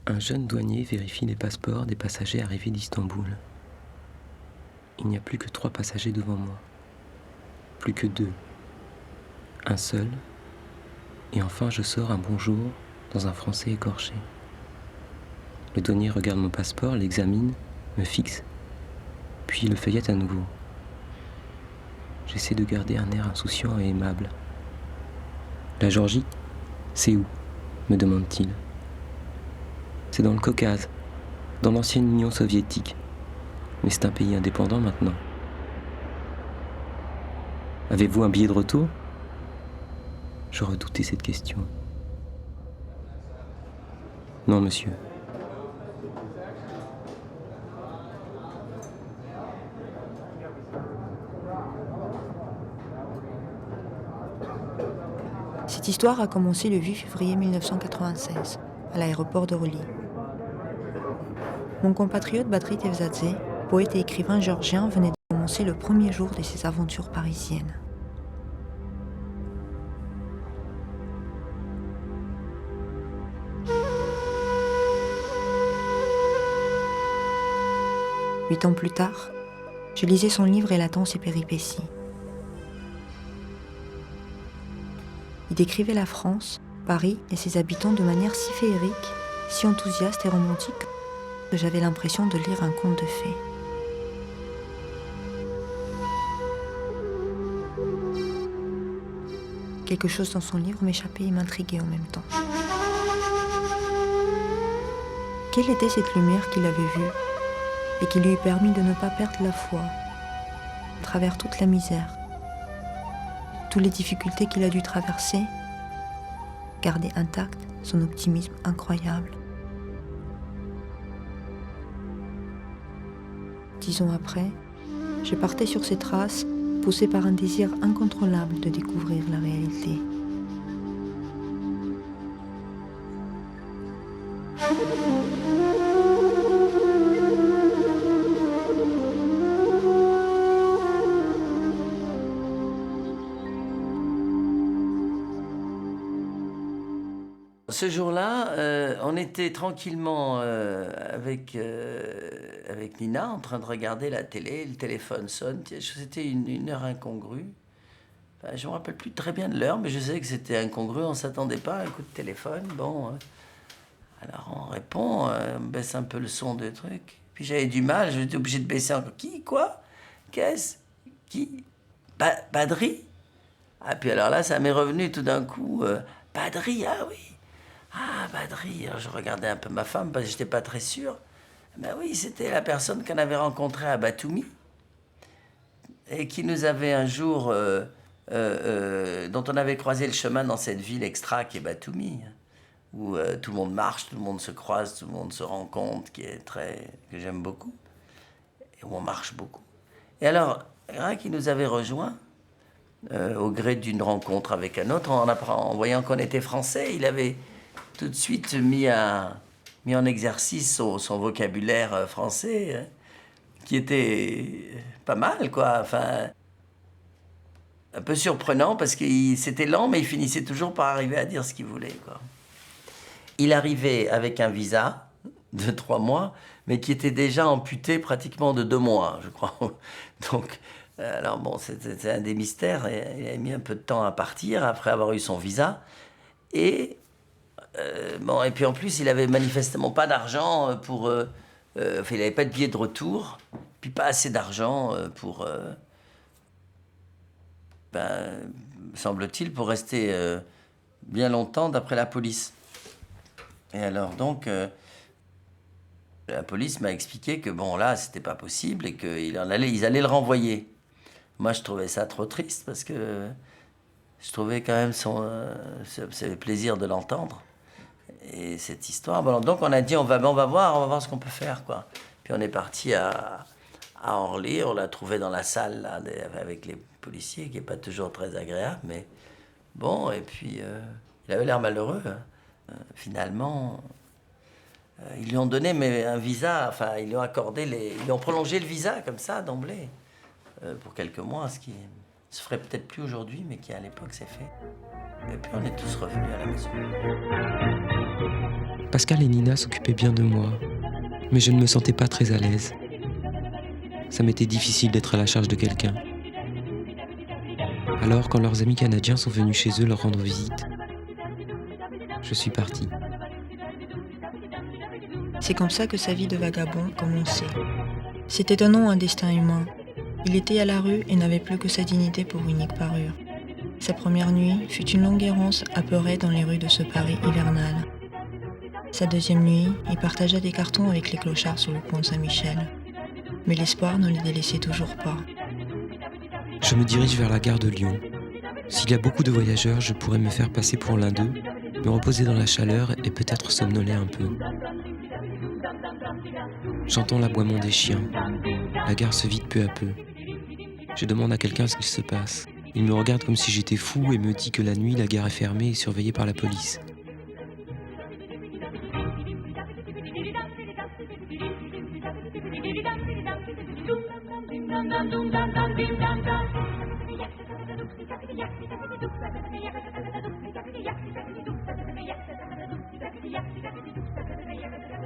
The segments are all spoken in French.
Un jeune douanier vérifie les passeports des passagers arrivés d'Istanbul. Il n'y a plus que 3 passagers devant moi. Plus que 2. Un seul. Et enfin, je sors un bonjour dans un français écorché. Le douanier regarde mon passeport, l'examine, me fixe, puis le feuillette à nouveau. J'essaie de garder un air insouciant et aimable. La Géorgie, c'est où ? Me demande-t-il. C'est dans le Caucase, dans l'ancienne Union soviétique. Mais c'est un pays indépendant maintenant. Avez-vous un billet de retour ? Je redoutais cette question. Non, monsieur. Cette histoire a commencé le 8 février 1996, à l'aéroport d'Orly. Mon compatriote Badri Tevzadze, poète et écrivain géorgien, venait de commencer le premier jour de ses aventures parisiennes. Huit ans plus tard, je lisais son livre relatant ses péripéties. Il décrivait la France, Paris et ses habitants de manière si féerique, si enthousiaste et romantique que j'avais l'impression de lire un conte de fées. Quelque chose dans son livre m'échappait et m'intriguait en même temps. Quelle était cette lumière qu'il avait vue et qui lui eût permis de ne pas perdre la foi à travers toute la misère, toutes les difficultés qu'il a dû traverser, garder intact son optimisme incroyable. 10 ans après, je partais sur ses traces, poussé par un désir incontrôlable de découvrir la réalité. Ce jour-là, on était tranquillement avec Nina en train de regarder la télé. Le téléphone sonne. C'était une heure incongrue. Enfin, je ne me rappelle plus très bien de l'heure, mais je sais que c'était incongru. On ne s'attendait pas à un coup de téléphone. Bon, alors on répond, on baisse un peu le son de truc. Puis j'avais du mal, j'étais obligé de baisser encore. Qui ? Quoi ? Qu'est-ce ? Qui ? Badri ? Ah, puis alors là, ça m'est revenu tout d'un coup. Badri, ah oui. Ah, Badri, alors je regardais un peu ma femme parce que j'étais pas très sûr. Ben oui, c'était la personne qu'on avait rencontrée à Batumi et qui nous avait un jour, dont on avait croisé le chemin dans cette ville extra qui est Batumi, où tout le monde marche, tout le monde se croise, tout le monde se rencontre, que j'aime beaucoup, et où on marche beaucoup. Et alors, un qui nous avait rejoints, au gré d'une rencontre avec un autre, en voyant qu'on était français, il avait tout de suite mis en exercice son vocabulaire français, hein, qui était pas mal, quoi. Enfin, un peu surprenant parce que c'était lent, mais il finissait toujours par arriver à dire ce qu'il voulait, quoi. Il arrivait avec un visa de 3 mois, mais qui était déjà amputé pratiquement de 2 mois, je crois. Donc, alors bon, c'était un des mystères. Il a mis un peu de temps à partir après avoir eu son visa. Et et puis en plus, il avait manifestement pas d'argent pour... il n'avait pas de billet de retour, puis pas assez d'argent pour... semble-t-il, pour rester bien longtemps d'après la police. Et alors donc, la police m'a expliqué que bon, là, c'était pas possible et qu'ils allaient le renvoyer. Moi, je trouvais ça trop triste parce que je trouvais quand même ça fait plaisir de l'entendre. Et cette histoire, bon, donc on a dit on va voir ce qu'on peut faire, quoi. Puis on est parti à Orly, on l'a trouvé dans la salle là, avec les policiers, qui n'est pas toujours très agréable, mais bon, et puis il avait l'air malheureux. Hein. Finalement, ils lui ont donné un visa, enfin ils lui ont accordé ils lui ont prolongé le visa comme ça d'emblée pour quelques mois, ce qui se ferait peut-être plus aujourd'hui, mais qui à l'époque s'est fait. Et puis on est tous revenus à la maison. Pascal et Nina s'occupaient bien de moi, mais je ne me sentais pas très à l'aise. Ça m'était difficile d'être à la charge de quelqu'un. Alors, quand leurs amis canadiens sont venus chez eux leur rendre visite, je suis parti. C'est comme ça que sa vie de vagabond commençait. C'était un nom, un destin humain. Il était à la rue et n'avait plus que sa dignité pour unique parure. Sa première nuit fut une longue errance apeurée dans les rues de ce Paris hivernal. Sa deuxième nuit, il partagea des cartons avec les clochards sur le pont Saint-Michel. Mais l'espoir ne les délaissait toujours pas. Je me dirige vers la gare de Lyon. S'il y a beaucoup de voyageurs, je pourrais me faire passer pour l'un d'eux, me reposer dans la chaleur et peut-être somnoler un peu. J'entends l'aboiement des chiens. La gare se vide peu à peu. Je demande à quelqu'un ce qu'il se passe. Il me regarde comme si j'étais fou et me dit que la nuit, la gare est fermée et surveillée par la police.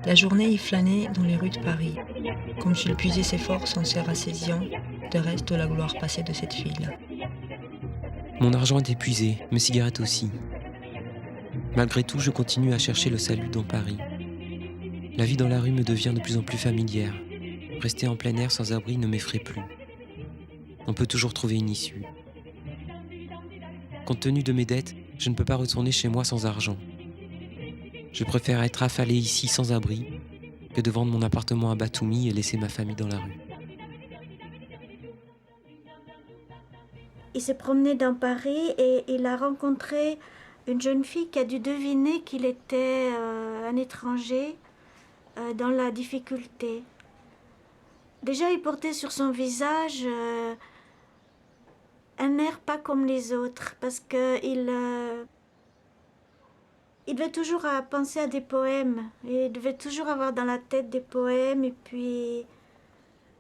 La journée, il flânait dans les rues de Paris, comme s'il puisait ses forces en se rassasiant des restes de la gloire passée de cette ville. Mon argent est épuisé, mes cigarettes aussi. Malgré tout, je continue à chercher le salut dans Paris. La vie dans la rue me devient de plus en plus familière. Rester en plein air sans abri ne m'effraie plus. On peut toujours trouver une issue. Compte tenu de mes dettes, je ne peux pas retourner chez moi sans argent. Je préfère être affalé ici sans abri que de vendre mon appartement à Batumi et laisser ma famille dans la rue. Il s'est promené dans Paris et il a rencontré une jeune fille qui a dû deviner qu'il était un étranger dans la difficulté. Déjà, il portait sur son visage un air pas comme les autres, parce qu'il devait toujours penser à des poèmes, et il devait toujours avoir dans la tête des poèmes, et puis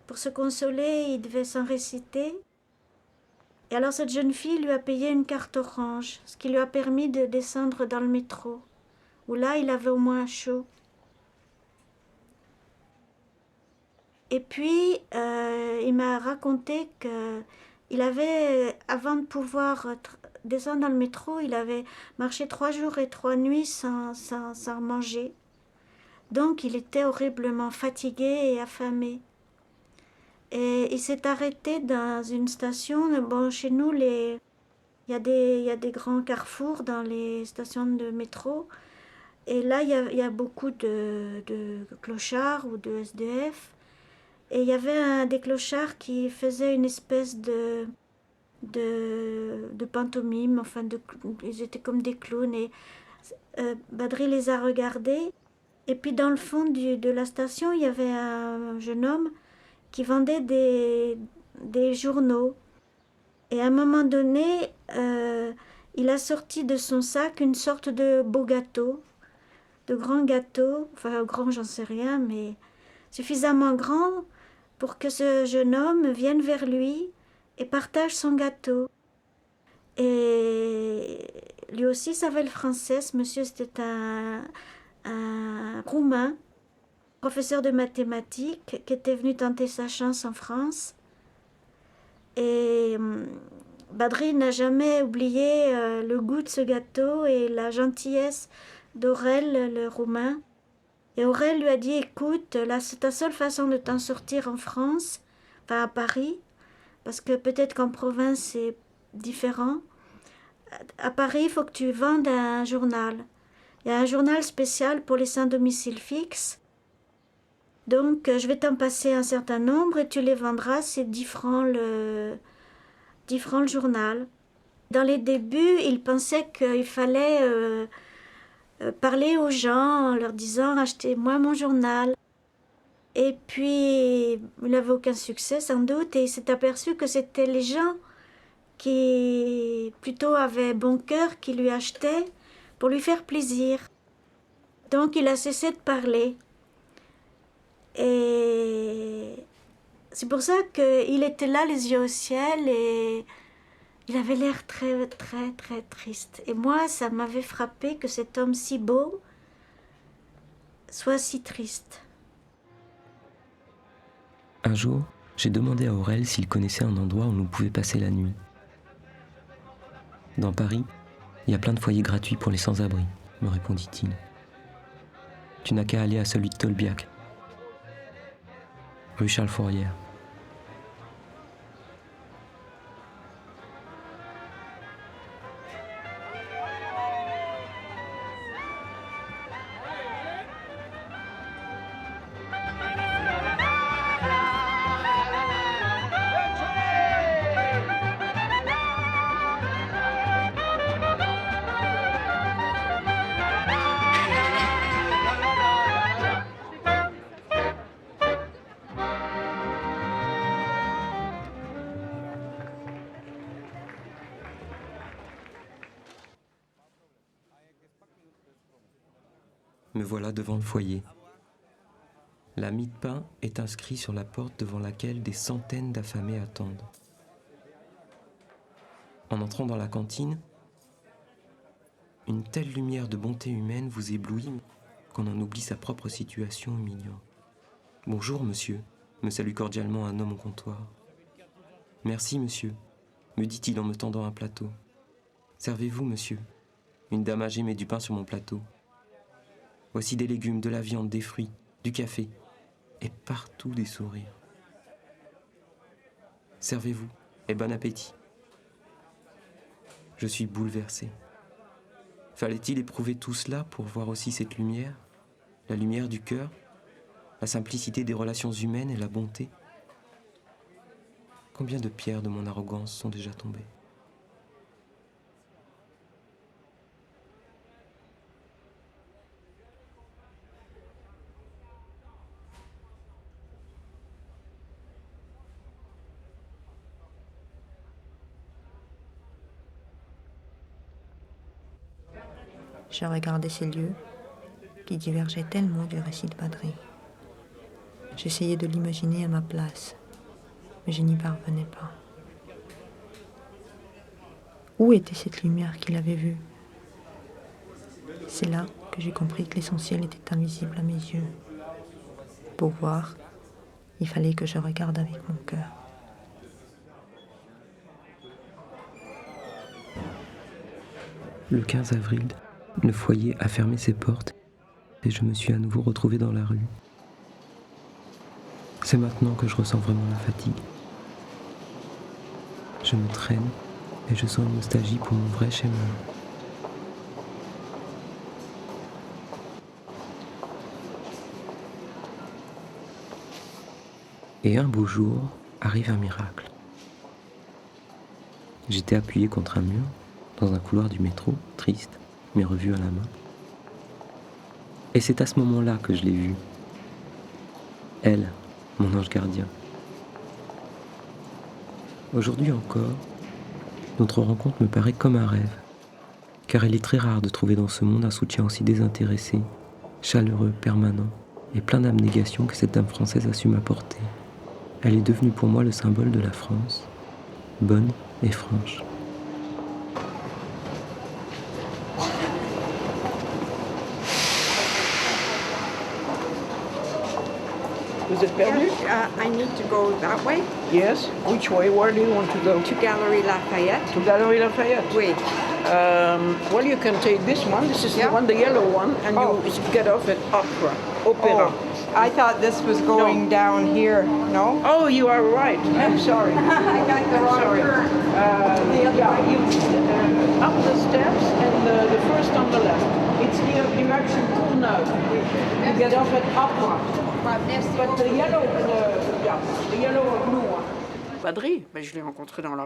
pour se consoler, il devait s'en réciter. Et alors cette jeune fille lui a payé une carte orange, ce qui lui a permis de descendre dans le métro, où là il avait au moins chaud. Et puis il m'a raconté qu'il avait, avant de pouvoir descendre dans le métro, il avait marché 3 jours et 3 nuits sans manger. Donc il était horriblement fatigué et affamé. Et il s'est arrêté dans une station. Bon, chez nous, il y a des grands carrefours dans les stations de métro. Et là, il y a beaucoup de clochards ou de SDF. Et il y avait des clochards qui faisaient une espèce de pantomime. Enfin, ils étaient comme des clowns. Et Badri les a regardés. Et puis, dans le fond de la station, il y avait un jeune homme qui vendait des journaux. Et à un moment donné, il a sorti de son sac une sorte de beau gâteau, de grand gâteau, enfin grand j'en sais rien, mais suffisamment grand pour que ce jeune homme vienne vers lui et partage son gâteau. Et lui aussi savait le français, ce monsieur c'était un Roumain, professeur de mathématiques qui était venu tenter sa chance en France. Et Badri n'a jamais oublié le goût de ce gâteau et la gentillesse d'Aurel, le Roumain. Et Aurel lui a dit, écoute, là c'est ta seule façon de t'en sortir en France, enfin à Paris, parce que peut-être qu'en province c'est différent. À Paris, il faut que tu vendes un journal. Il y a un journal spécial pour les sans domicile fixe. Donc, je vais t'en passer un certain nombre et tu les vendras, c'est 10 francs le journal. Dans les débuts, il pensait qu'il fallait parler aux gens en leur disant « achetez-moi mon journal ». Et puis, il n'avait aucun succès sans doute et il s'est aperçu que c'était les gens qui plutôt avaient bon cœur qui lui achetaient pour lui faire plaisir. Donc, il a cessé de parler. Et c'est pour ça qu'il était là, les yeux au ciel, et il avait l'air très, très, très triste. Et moi, ça m'avait frappé que cet homme si beau soit si triste. Un jour, j'ai demandé à Aurel s'il connaissait un endroit où nous pouvions passer la nuit. Dans Paris, il y a plein de foyers gratuits pour les sans-abri, me répondit-il. Tu n'as qu'à aller à celui de Tolbiac, rue Charles Fourier. Me voilà devant le foyer. La mie de pain est inscrite sur la porte devant laquelle des centaines d'affamés attendent. En entrant dans la cantine, une telle lumière de bonté humaine vous éblouit qu'on en oublie sa propre situation humiliante. « Bonjour, monsieur », me salue cordialement un homme au comptoir. « Merci, monsieur », me dit-il en me tendant un plateau. « Servez-vous, monsieur ?» Une dame âgée met du pain sur mon plateau. Voici des légumes, de la viande, des fruits, du café, et partout des sourires. Servez-vous, et bon appétit. Je suis bouleversé. Fallait-il éprouver tout cela pour voir aussi cette lumière, la lumière du cœur, la simplicité des relations humaines et la bonté? Combien de pierres de mon arrogance sont déjà tombées? Je regardais ces lieux qui divergeaient tellement du récit de Badri. J'essayais de l'imaginer à ma place, mais je n'y parvenais pas. Où était cette lumière qu'il avait vue? C'est là que j'ai compris que l'essentiel était invisible à mes yeux. Pour voir, il fallait que je regarde avec mon cœur. Le 15 avril, le foyer a fermé ses portes et je me suis à nouveau retrouvé dans la rue. C'est maintenant que je ressens vraiment la fatigue. Je me traîne et je sens une nostalgie pour mon vrai chez moi. Et un beau jour, arrive un miracle. J'étais appuyé contre un mur, dans un couloir du métro, triste, mes revues à la main. Et c'est à ce moment-là que je l'ai vue. Elle, mon ange gardien. Aujourd'hui encore, notre rencontre me paraît comme un rêve, car il est très rare de trouver dans ce monde un soutien aussi désintéressé, chaleureux, permanent et plein d'abnégation que cette dame française a su m'apporter. Elle est devenue pour moi le symbole de la France, bonne et franche. Is it perdu? I need to go that way, Yes. Which way? Where do you want to go? to Gallery Lafayette. To Gallery Lafayette? Oui. Well, you can take this one. This is Yeah. the one, the yellow one, and Oh. you get off at Opera. I thought this was going down here. No? Oh, you are right. I'm sorry. I got the wrong Sorry. turn. Yeah, you up the steps and the first on the left. It's near Direction Courneuve. You get off at Opera. But the yellow, the yellow or blue one. Badri, ben, je l'ai rencontré dans la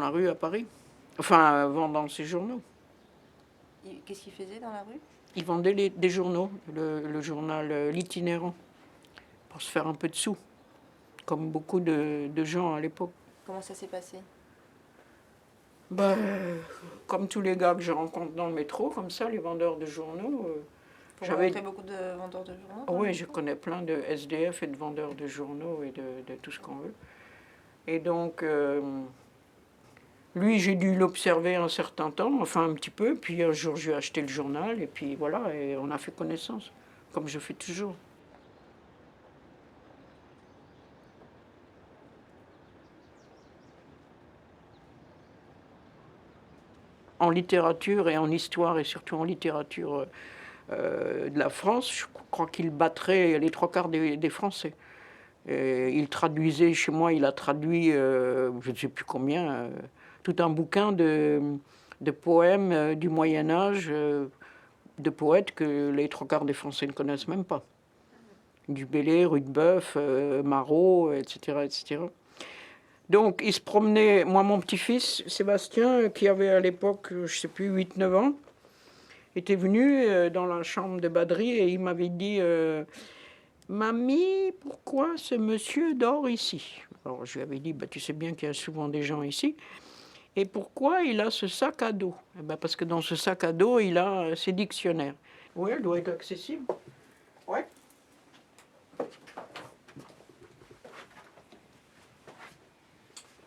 rue à Paris. Enfin, vendant ses journaux. Qu'est-ce qu'il faisait dans la rue? Il vendait des journaux, le journal L'Itinérant, pour se faire un peu de sous, comme beaucoup de gens à l'époque. Comment ça s'est passé? Ben, comme tous les gars que je rencontre dans le métro, comme ça, les vendeurs de journaux. Vous rencontrez beaucoup de vendeurs de journaux? Oui, je connais plein de SDF et de vendeurs de journaux et de tout ce qu'on veut. Et donc, Lui, j'ai dû l'observer un certain temps, enfin un petit peu, puis un jour, je lui ai acheté le journal, et puis voilà, et on a fait connaissance, comme je fais toujours. En littérature et en histoire, et surtout en littérature de la France, je crois qu'il battrait les 3/4 des Français. Et il traduisait, chez moi, il a traduit, je ne sais plus combien, tout un bouquin de poèmes du Moyen-Âge, de poètes que les 3/4 des Français ne connaissent même pas. Du Bellay, Rudebeuf, Marot, etc., etc. Donc, il se promenait, moi, mon petit-fils, Sébastien, qui avait à l'époque, je ne sais plus, 8-9 ans, était venu dans la chambre de Badri et il m'avait dit « Mamie, pourquoi ce monsieur dort ici ?» Alors, je lui avais dit bah, « Tu sais bien qu'il y a souvent des gens ici. Et pourquoi il a ce sac à dos ?» Eh ben, parce que dans ce sac à dos, il a ses dictionnaires. Oui, elle doit être accessible. Oui.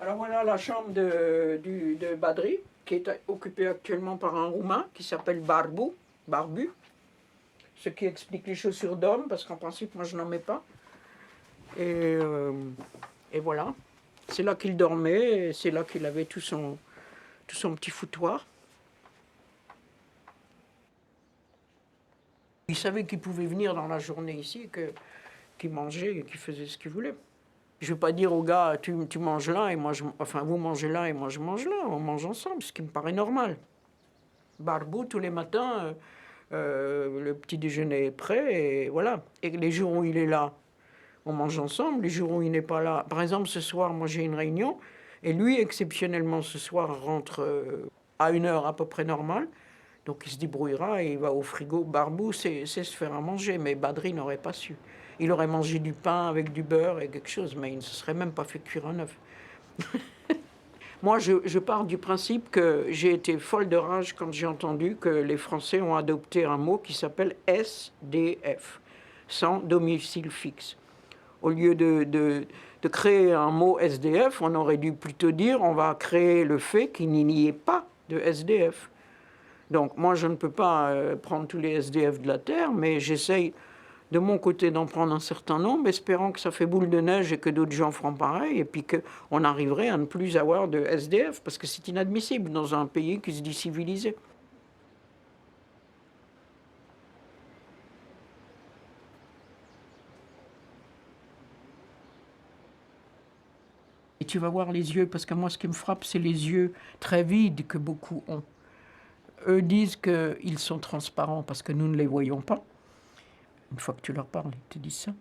Alors voilà la chambre de Badri, qui est occupée actuellement par un Roumain qui s'appelle Barbu, ce qui explique les chaussures d'homme, parce qu'en principe, moi, je n'en mets pas. Et voilà, c'est là qu'il dormait, et c'est là qu'il avait tout son petit foutoir. Il savait qu'il pouvait venir dans la journée ici, qu'il mangeait et qu'il faisait ce qu'il voulait. Je ne vais pas dire aux gars, tu manges là, et moi vous mangez là et moi je mange là, on mange ensemble, ce qui me paraît normal. Barbou, tous les matins, le petit déjeuner est prêt, et voilà. Et les jours où il est là, on mange ensemble. Les jours où il n'est pas là, par exemple ce soir, moi j'ai une réunion, et lui, exceptionnellement, ce soir, rentre à une heure à peu près normale, donc il se débrouillera et il va au frigo. Barbou sait se faire à manger, mais Badri n'aurait pas su. Il aurait mangé du pain avec du beurre et quelque chose, mais il ne se serait même pas fait cuire un œuf. Moi, je pars du principe que j'ai été folle de rage quand j'ai entendu que les Français ont adopté un mot qui s'appelle SDF, sans domicile fixe. Au lieu de créer un mot SDF, on aurait dû plutôt dire on va créer le fait qu'il n'y ait pas de SDF. Donc moi, je ne peux pas prendre tous les SDF de la Terre, mais j'essaye de mon côté d'en prendre un certain nombre, espérant que ça fait boule de neige et que d'autres gens feront pareil, et puis qu'on arriverait à ne plus avoir de SDF, parce que c'est inadmissible dans un pays qui se dit civilisé. Et tu vas voir les yeux, parce que moi, ce qui me frappe, c'est les yeux très vides que beaucoup ont. Eux disent qu'ils sont transparents parce que nous ne les voyons pas. Une fois que tu leur parles, ils te disent ça.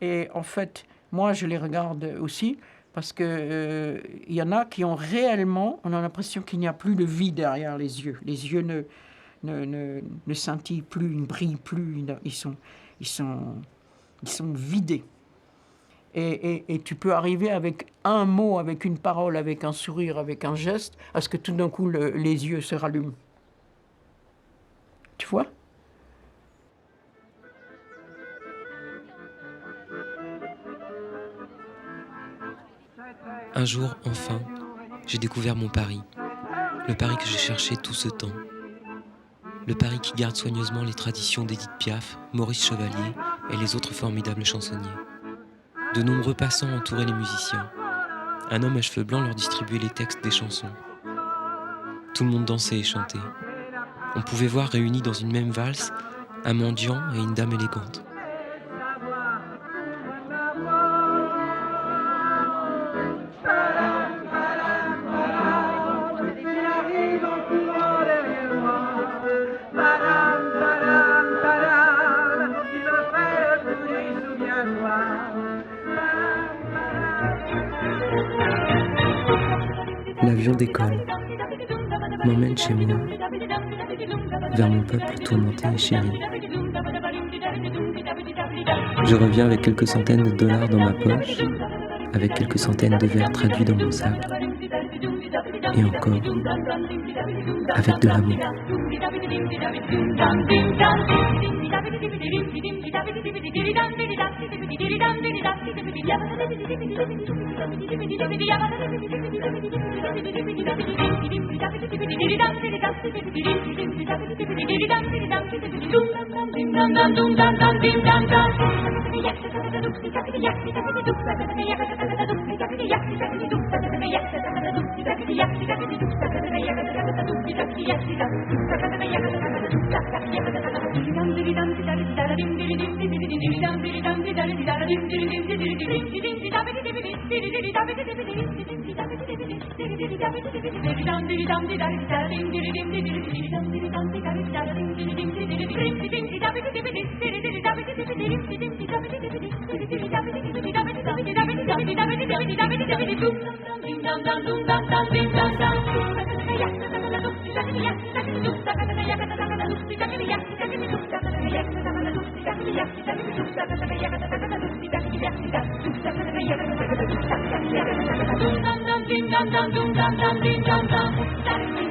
Et en fait, moi, je les regarde aussi parce que y en a qui ont réellement, on a l'impression qu'il n'y a plus de vie derrière les yeux. Les yeux ne scintillent plus, ne brillent plus, ils sont vidés. Et tu peux arriver avec un mot, avec une parole, avec un sourire, avec un geste, à ce que tout d'un coup, les yeux se rallument. Tu vois ? Un jour, enfin, j'ai découvert mon Paris. Le Paris que j'ai cherché tout ce temps. Le Paris qui garde soigneusement les traditions d'Édith Piaf, Maurice Chevalier et les autres formidables chansonniers. De nombreux passants entouraient les musiciens. Un homme à cheveux blancs leur distribuait les textes des chansons. Tout le monde dansait et chantait. On pouvait voir réunis dans une même valse un mendiant et une dame élégante. L'avion décolle, m'emmène chez moi, vers mon peuple tourmenté et chéri. Je reviens avec quelques centaines de dollars dans ma poche, avec quelques centaines de vers traduits dans mon sac. et encore, avec de l'amour. Dum dum dum dum dum dum dum dum dum dum dum.